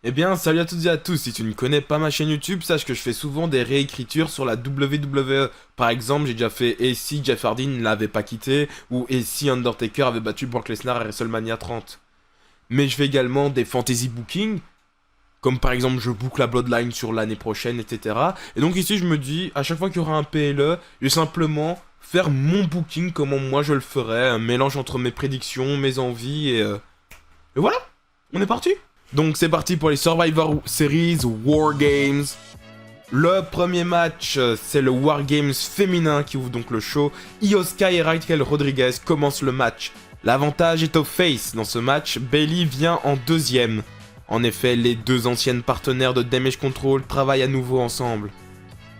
Eh bien, salut à toutes et à tous, si tu ne connais pas ma chaîne YouTube, sache que je fais souvent des réécritures sur la WWE. Par exemple, j'ai déjà fait Et si Jeff Hardy ne l'avait pas quitté, ou Et si Undertaker avait battu Brock Lesnar à WrestleMania 30. Mais je fais également des fantasy bookings, comme par exemple je book la Bloodline sur l'année prochaine, etc. Et donc ici je me dis, à chaque fois qu'il y aura un PLE, je vais simplement faire mon booking, comment moi je le ferais, un mélange entre mes prédictions, mes envies, et voilà, on est parti. Donc c'est parti pour les Survivor Series War Games. Le premier match, c'est le War Games féminin qui ouvre donc le show. Io Sky et Raquel Rodriguez commencent le match. L'avantage est au face. Dans ce match, Bayley vient en deuxième. En effet, les deux anciennes partenaires de Damage Control travaillent à nouveau ensemble.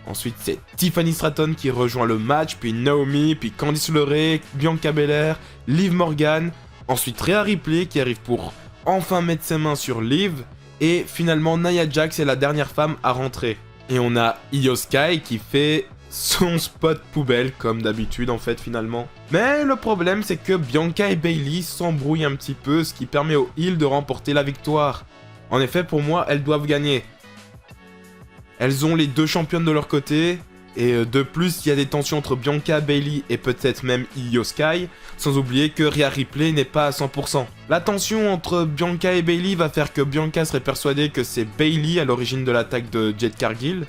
Ensuite, c'est Tiffany Stratton qui rejoint le match, puis Naomi, puis Candice LeRae, Bianca Belair, Liv Morgan. Ensuite, Rhea Ripley qui arrive pour enfin mettre ses mains sur Liv. Et finalement, Nia Jax est la dernière femme à rentrer. Et on a Io Sky qui fait son spot poubelle, comme d'habitude en fait finalement. Mais le problème c'est que Bianca et Bayley s'embrouillent un petit peu, ce qui permet aux Heels de remporter la victoire. En effet, pour moi, elles doivent gagner. Elles ont les deux championnes de leur côté, et de plus, il y a des tensions entre Bianca, Bayley et peut-être même Io Sky, sans oublier que Rhea Ripley n'est pas à 100%. La tension entre Bianca et Bayley va faire que Bianca serait persuadée que c'est Bayley à l'origine de l'attaque de Jade Cargill.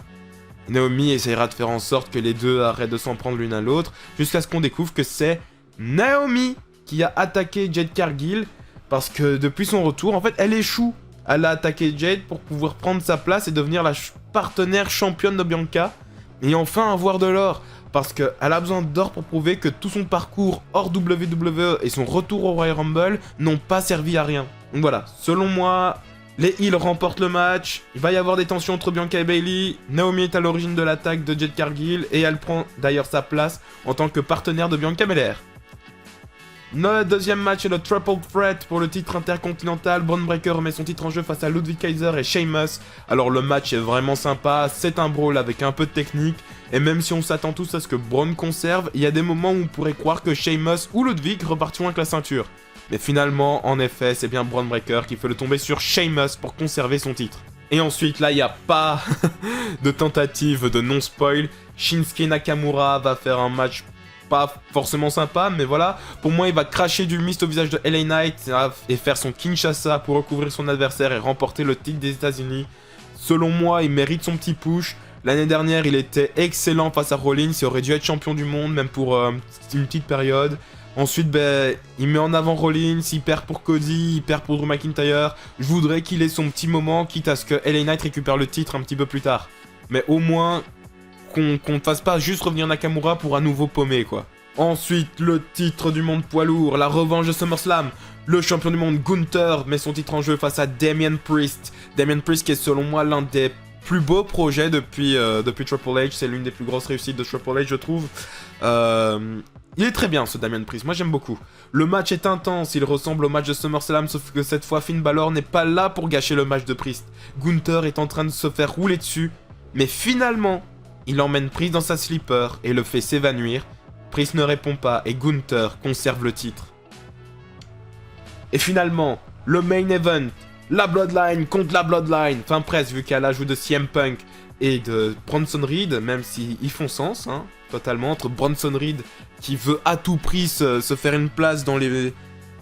Naomi essayera de faire en sorte que les deux arrêtent de s'en prendre l'une à l'autre, jusqu'à ce qu'on découvre que c'est Naomi qui a attaqué Jade Cargill, parce que depuis son retour, en fait, elle échoue. Elle a attaqué Jade pour pouvoir prendre sa place et devenir la partenaire championne de Bianca, et enfin avoir de l'or, parce qu'elle a besoin d'or pour prouver que tout son parcours hors WWE et son retour au Royal Rumble n'ont pas servi à rien. Donc voilà, selon moi, les Heels remportent le match, il va y avoir des tensions entre Bianca et Bayley, Naomi est à l'origine de l'attaque de Jade Cargill, et elle prend d'ailleurs sa place en tant que partenaire de Bianca Belair. Le deuxième match est le Triple Threat pour le titre intercontinental. Bron Breakker remet son titre en jeu face à Ludwig Kaiser et Sheamus. Alors le match est vraiment sympa, c'est un brawl avec un peu de technique. Et même si on s'attend tous à ce que Bron conserve, il y a des moments où on pourrait croire que Sheamus ou Ludwig repartiront avec la ceinture. Mais finalement, en effet, c'est bien Bron Breakker qui fait le tomber sur Sheamus pour conserver son titre. Et ensuite, là, il n'y a pas de tentative de non-spoil. Shinsuke Nakamura va faire un match pas forcément sympa, mais voilà. Pour moi, il va cracher du mist au visage de LA Knight et faire son Kinshasa pour recouvrir son adversaire et remporter le titre des États-Unis. Selon moi, il mérite son petit push. L'année dernière, il était excellent face à Rollins. Il aurait dû être champion du monde, même pour une petite période. Ensuite, il met en avant Rollins, il perd pour Cody, il perd pour Drew McIntyre. Je voudrais qu'il ait son petit moment, quitte à ce que LA Knight récupère le titre un petit peu plus tard. Mais au moins qu'on ne fasse pas juste revenir Nakamura pour à nouveau paumer, quoi. Ensuite, le titre du monde poids lourd, la revanche de SummerSlam. Le champion du monde Gunther met son titre en jeu face à Damian Priest. Damian Priest qui est selon moi l'un des plus beaux projets depuis Triple H. C'est l'une des plus grosses réussites de Triple H, je trouve. Il est très bien ce Damian Priest, moi j'aime beaucoup. Le match est intense, il ressemble au match de SummerSlam, sauf que cette fois Finn Balor n'est pas là pour gâcher le match de Priest. Gunther est en train de se faire rouler dessus, mais finalement, il emmène Priest dans sa slipper et le fait s'évanouir. Priest ne répond pas et Gunther conserve le titre. Et finalement, le main event, la Bloodline contre la Bloodline. Enfin presque, vu qu'à l'ajout de CM Punk et de Bronson Reed, même s'ils font sens, hein, totalement, entre Bronson Reed qui veut à tout prix se faire une place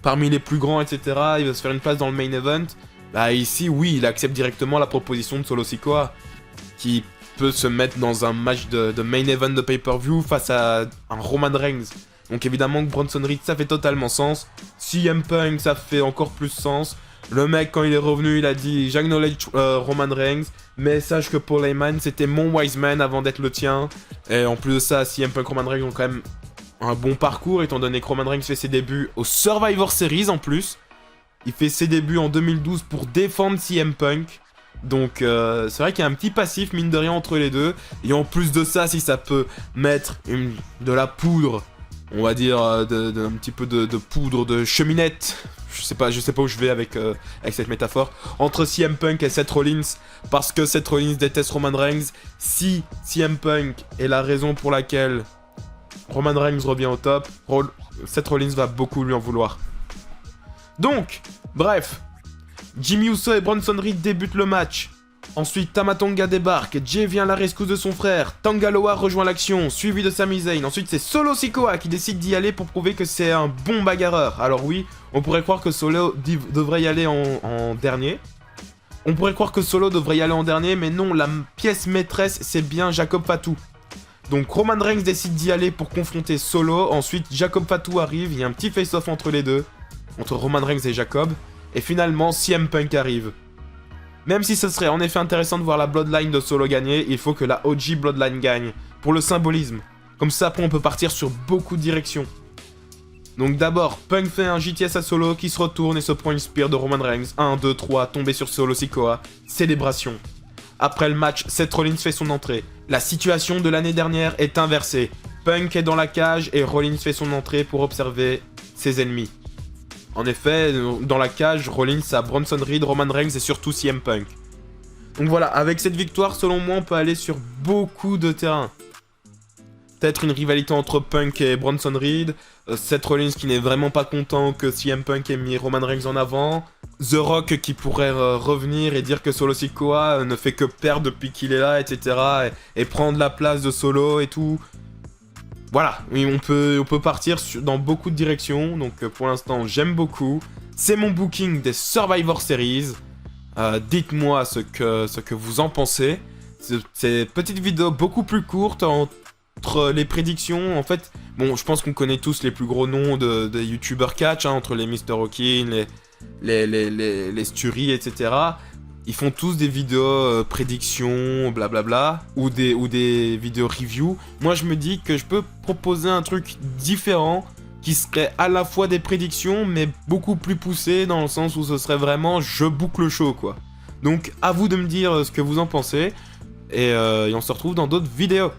parmi les plus grands, etc. Il veut se faire une place dans le main event. Bah ici, oui, il accepte directement la proposition de Solo Sikoa, qui peut se mettre dans un match de main event de pay-per-view face à un Roman Reigns. Donc évidemment que Bronson Reed, ça fait totalement sens. CM Punk, ça fait encore plus sens. Le mec, quand il est revenu, il a dit « J'acknowledge Roman Reigns, mais sache que Paul Heyman, c'était mon wise man avant d'être le tien. » Et en plus de ça, CM Punk, Roman Reigns ont quand même un bon parcours, étant donné que Roman Reigns fait ses débuts au Survivor Series en plus. Il fait ses débuts en 2012 pour défendre CM Punk. Donc c'est vrai qu'il y a un petit passif, mine de rien, entre les deux. Et en plus de ça, si ça peut mettre de la poudre, on va dire un petit peu de poudre de cheminette, je sais pas où je vais avec cette métaphore, entre CM Punk et Seth Rollins, parce que Seth Rollins déteste Roman Reigns. Si CM Punk est la raison pour laquelle Roman Reigns revient au top, Seth Rollins va beaucoup lui en vouloir. Donc, bref, Jimmy Uso et Bronson Reed débutent le match. Ensuite, Tama Tonga débarque, Jay vient à la rescousse de son frère, Tanga Loa rejoint l'action, suivi de Sami Zayn. Ensuite, c'est Solo Sikoa qui décide d'y aller pour prouver que c'est un bon bagarreur. Alors oui, on pourrait croire que Solo devrait y aller en dernier. Mais non, la pièce maîtresse, c'est bien Jacob Fatu. Donc Roman Reigns décide d'y aller pour confronter Solo. Ensuite, Jacob Fatu arrive, il y a un petit face-off entre les deux, entre Roman Reigns et Jacob. Et finalement, CM Punk arrive. Même si ce serait en effet intéressant de voir la Bloodline de Solo gagner, il faut que la OG Bloodline gagne, pour le symbolisme. Comme ça, après, on peut partir sur beaucoup de directions. Donc d'abord, Punk fait un JTS à Solo qui se retourne et se prend une spear de Roman Reigns. 1, 2, 3, tombé sur Solo Sikoa. Célébration. Après le match, Seth Rollins fait son entrée. La situation de l'année dernière est inversée. Punk est dans la cage et Rollins fait son entrée pour observer ses ennemis. En effet, dans la cage, Rollins a Bronson Reed, Roman Reigns et surtout CM Punk. Donc voilà, avec cette victoire, selon moi, on peut aller sur beaucoup de terrains. Peut-être une rivalité entre Punk et Bronson Reed, Seth Rollins qui n'est vraiment pas content que CM Punk ait mis Roman Reigns en avant, The Rock qui pourrait revenir et dire que Solo Sikoa ne fait que perdre depuis qu'il est là, etc. Et prendre la place de Solo et tout. Voilà, oui, on peut partir dans beaucoup de directions, donc pour l'instant j'aime beaucoup. C'est mon booking des Survivor Series. Dites-moi ce que vous en pensez. C'est une petite vidéo beaucoup plus courte entre les prédictions. En fait, bon, je pense qu'on connaît tous les plus gros noms des youtubeurs catch, entre les Mr. Rockin, les Sturi, etc. Ils font tous des vidéos prédictions, blablabla, ou des vidéos review. Moi, je me dis que je peux proposer un truc différent qui serait à la fois des prédictions, mais beaucoup plus poussé dans le sens où ce serait vraiment je boucle le show, quoi. Donc, à vous de me dire ce que vous en pensez, et on se retrouve dans d'autres vidéos.